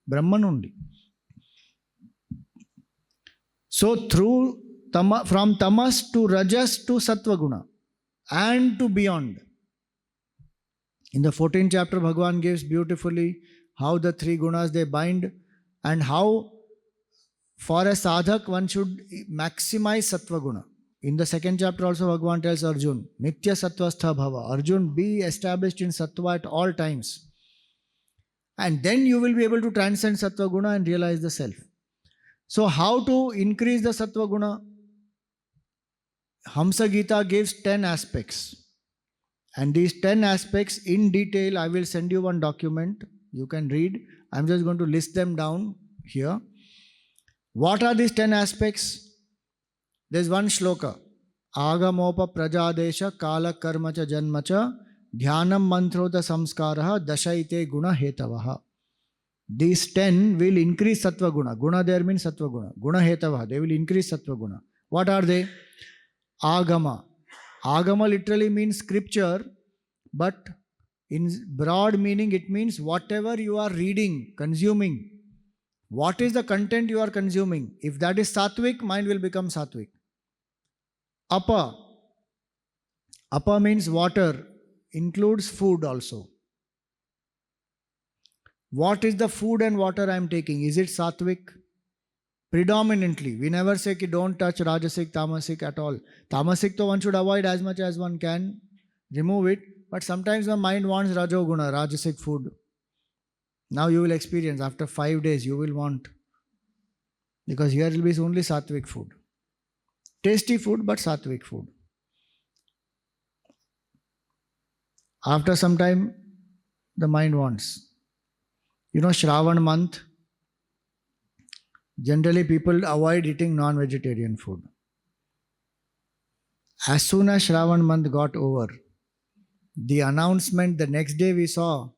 Brahman only. So through from tamas to rajas to sattva guna and to beyond. In the 14th chapter, Bhagavan gives beautifully how the three gunas they bind and how for a sadhak one should maximize sattva guna. In the 2nd chapter also Bhagavan tells Arjun, Nitya Sattvastha Bhava. Arjun, be established in sattva at all times. And then you will be able to transcend sattva guna and realize the self. So how to increase the sattva guna? Hamsa Gita gives 10 aspects. And these 10 aspects in detail, I will send you one document. You can read. I'm just going to list them down here. What are these 10 aspects? There's one shloka. Agamopa prajadesha kala karma cha janma cha dhyanam mantrota samskaraha dashaite guna hetavaha. These 10 will increase sattva guna. Guna there means sattva guna. Guna hetavaha. They will increase sattva guna. What are they? Agama. Agama literally means scripture, but in broad meaning it means whatever you are reading, consuming. What is the content you are consuming? If that is sattvic, mind will become sattvic. Apa. Apa means water, includes food also. What is the food and water I am taking? Is it sattvic? Predominantly. We never say ki don't touch rajasic, tamasic at all. Tamasic to one should avoid as much as one can. Remove it. But sometimes the mind wants rajoguna, rajasic food. Now you will experience after 5 days you will want. Because here will be only sattvic food. Tasty food but sattvic food. After some time the mind wants. You know, Shravan month, generally people avoid eating non-vegetarian food. As soon as Shravan month got over, the announcement the next day we saw,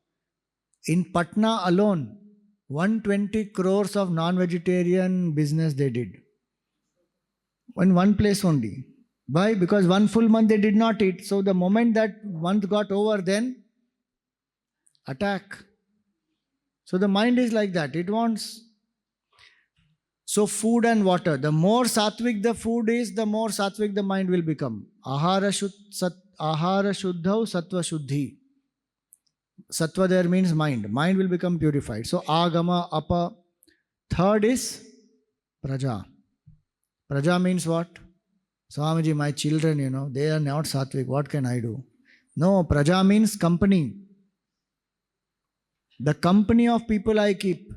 in Patna alone, 120 crores of non-vegetarian business they did. In one place only. Why? Because one full month they did not eat. So the moment that month got over, then attack. So the mind is like that. It wants. So food and water. The more sattvic the food is, the more sattvic the mind will become. Ahara shuddhau sattva shuddhi. Sattva there means mind. Mind will become purified. So agama, apa. Third is praja. Praja means what? Swamiji, my children, they are not sattvic. What can I do? No, praja means company. The company of people I keep,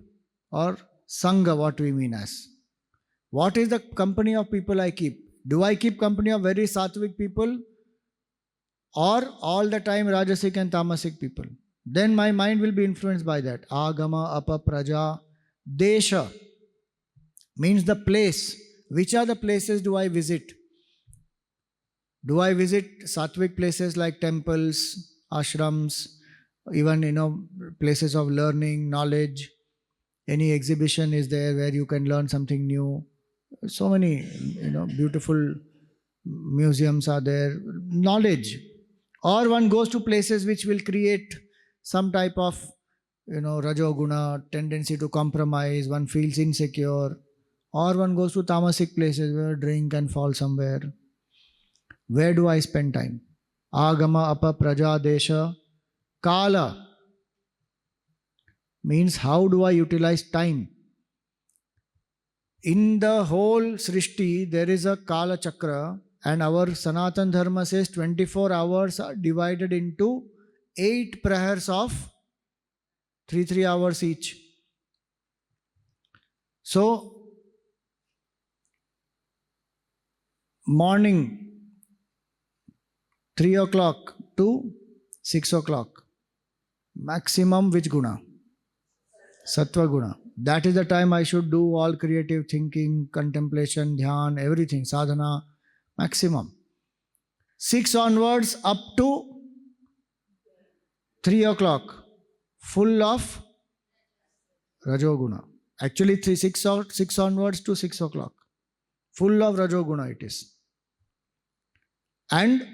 or sangha, what we mean as. What is the company of people I keep? Do I keep company of very sattvic people, or all the time rajasic and tamasic people? Then my mind will be influenced by that. Agama, apa, praja, desha means the place. Which are the places do I visit? Do I visit sattvic places like temples, ashrams, even places of learning, knowledge? Any exhibition is there where you can learn something new? So many beautiful museums are there. Knowledge. Or one goes to places which will create some type of rajoguna, tendency to compromise, one feels insecure. Or one goes to tamasic places where drink and fall somewhere. Where do I spend time? Agama, apa, praja, desha, kala means how do I utilize time? In the whole Srishti, there is a Kala Chakra, and our Sanatan Dharma says 24 hours are divided into 8 prayers of 3 hours each. So, morning 3 o'clock to 6 o'clock. Maximum which guna? Sattva guna. That is the time I should do all creative thinking, contemplation, dhyan, everything, sadhana, maximum. 6 onwards up to 3 o'clock, full of rajoguna. Actually 6 onwards to 6 o'clock, full of rajoguna it is. And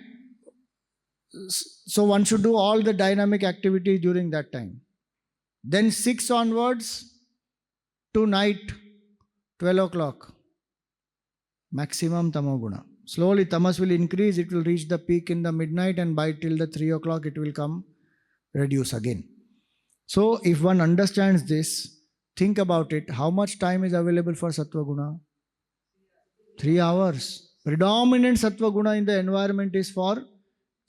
so one should do all the dynamic activities during that time. Then 6 onwards to night 12 o'clock, maximum tamoguna. Slowly tamas will increase, it will reach the peak in the midnight, and by till the 3 o'clock it will come reduce again. So if one understands this, think about it, how much time is available for sattva guna? 3 hours. Predominant sattva guna in the environment is for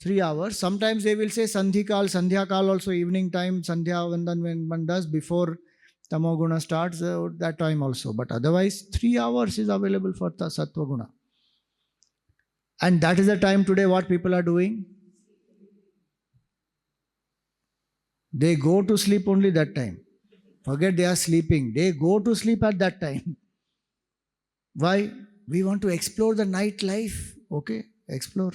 3 hours. Sometimes they will say sandhya kal also, evening time, sandhya vandan when one does before tamoguna starts, that time also. But otherwise 3 hours is available for sattva guna. And that is the time today what people are doing. They go to sleep only that time. Forget they are sleeping. They go to sleep at that time. Why? We want to explore the night life. Okay, explore.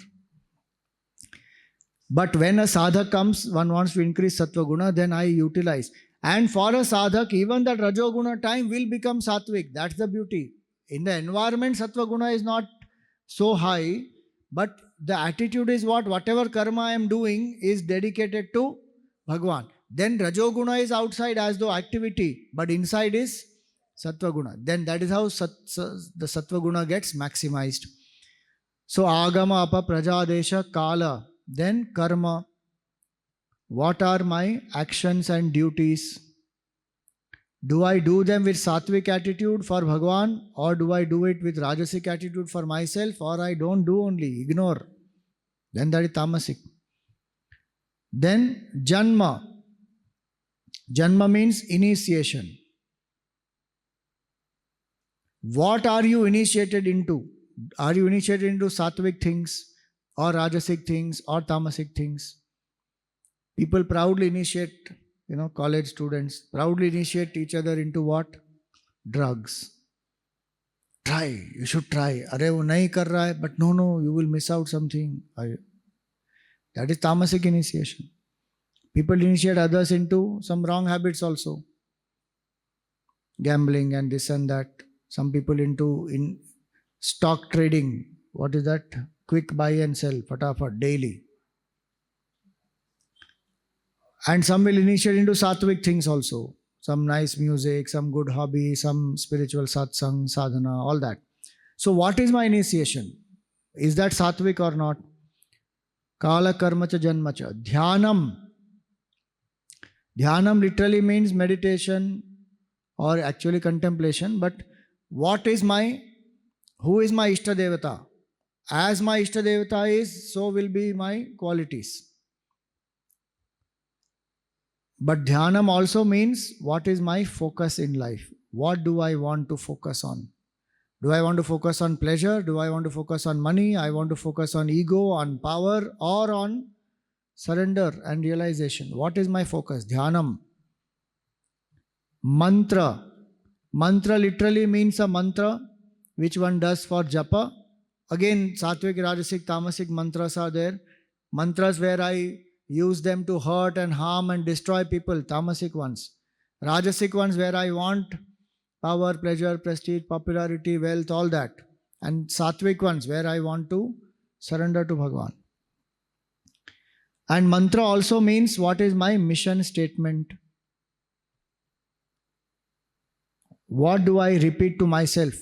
But when a sadhak comes, one wants to increase sattva guna, then I utilize. And for a sadhak, even that rajoguna time will become sattvic. That's the beauty. In the environment, sattva guna is not so high, but the attitude is what? Whatever karma I am doing is dedicated to Bhagwan. Then rajoguna is outside as though activity, but inside is sattva guna. Then that is how the sattva guna gets maximized. So agama, apa, prajadesha, kala, then karma. What are my actions and duties? Do I do them with sattvic attitude for Bhagwan, or do I do it with rajasic attitude for myself, or I don't do only, ignore? Then that is tamasic. Then janma. Janma means initiation. What are you initiated into? Are you initiated into sattvic things, or rajasic things, or tamasic things? People proudly initiate, college students proudly initiate each other into what? Drugs. Try, you should try. Arey wo nahi kar raha hai, but no, you will miss out something. That is tamasic initiation. People initiate others into some wrong habits also. Gambling and this and that. Some people in stock trading. What is that? Quick buy and sell, fatafat, daily. And some will initiate into sattvic things also. Some nice music, some good hobby, some spiritual satsang, sadhana, all that. So what is my initiation? Is that sattvic or not? Kala karmacha janmacha. Dhyanam. Dhyanam literally means meditation or actually contemplation. But who is my Ishta Devata? As my Ishta Devata is, so will be my qualities. But dhyanam also means what is my focus in life? What do I want to focus on? Do I want to focus on pleasure? Do I want to focus on money? I want to focus on ego, on power, or on surrender and realization? What is my focus? Dhyanam. Mantra. Mantra literally means a mantra which one does for japa. Again, sattvic, rajasic, tamasic mantras are there. Mantras where I use them to hurt and harm and destroy people, tamasic ones. Rajasic ones where I want power, pleasure, prestige, popularity, wealth, all that. And sattvic ones where I want to surrender to Bhagwan. And mantra also means what is my mission statement? What do I repeat to myself?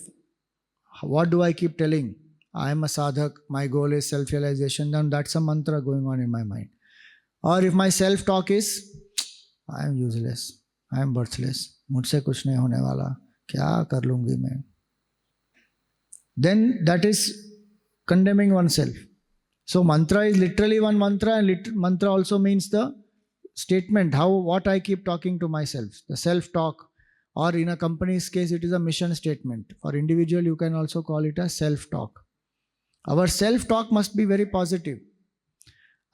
What do I keep telling? I am a sadhak, my goal is self-realization, then that's a mantra going on in my mind. Or if my self-talk is, I am useless, I am worthless, मुझसे कुछ नहीं होने वाला, क्या कर लूँगी मैं? Then that is condemning oneself. So mantra is literally one mantra, and mantra also means the statement, what I keep talking to myself, the self-talk. Or in a company's case, it is a mission statement. For individual, you can also call it a self-talk. Our self-talk must be very positive.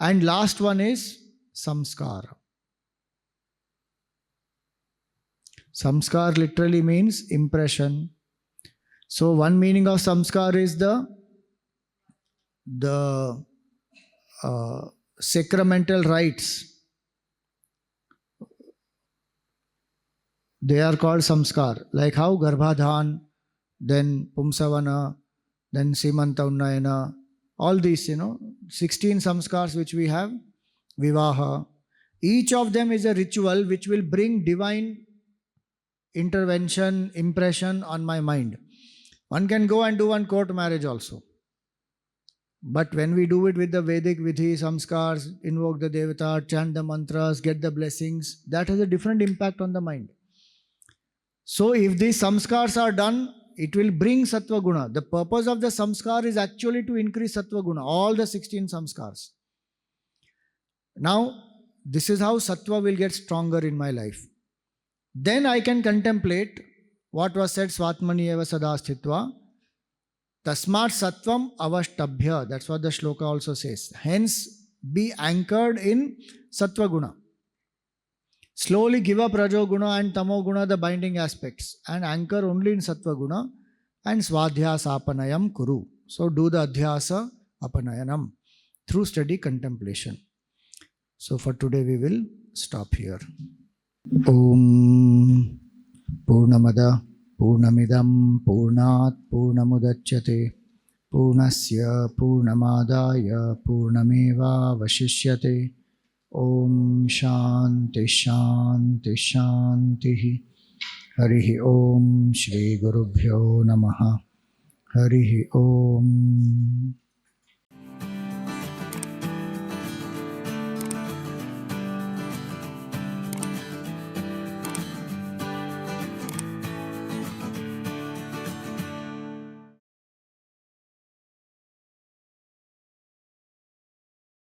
And last one is samskar. Samskar literally means impression. So one meaning of samskar is the sacramental rites. They are called samskar. Like how Garbhadhan, then Pumsavana, then Simanta Unnayana, all these, 16 samskars which we have, Vivaha. Each of them is a ritual which will bring divine intervention, impression on my mind. One can go and do one court marriage also. But when we do it with the Vedic Vidhi, samskars, invoke the Devata, chant the mantras, get the blessings, that has a different impact on the mind. So if these samskars are done, it will bring sattva guna. The purpose of the samskar is actually to increase sattva guna, all the 16 samskars. Now, this is how sattva will get stronger in my life. Then I can contemplate what was said, Swatmani eva sadasthitva, tasmat sattvam avashtabhya. That's what the shloka also says. Hence, be anchored in sattva guna. Slowly give up Rajo Guna and Tamo Guna, the binding aspects, and anchor only in Sattva Guna, and Swadhyasa Apanayam Kuru. So do the Adhyasa Apanayanam through steady contemplation. So for today we will stop here. Om Purnamada Purnamidam Purnat Purnamudachyate Purnasya Purnamadaya Purnameva Vashishyate. Om Shanti Shanti Shanti. Harihi Om Shri Gurubhyo Namaha. Harihi Om.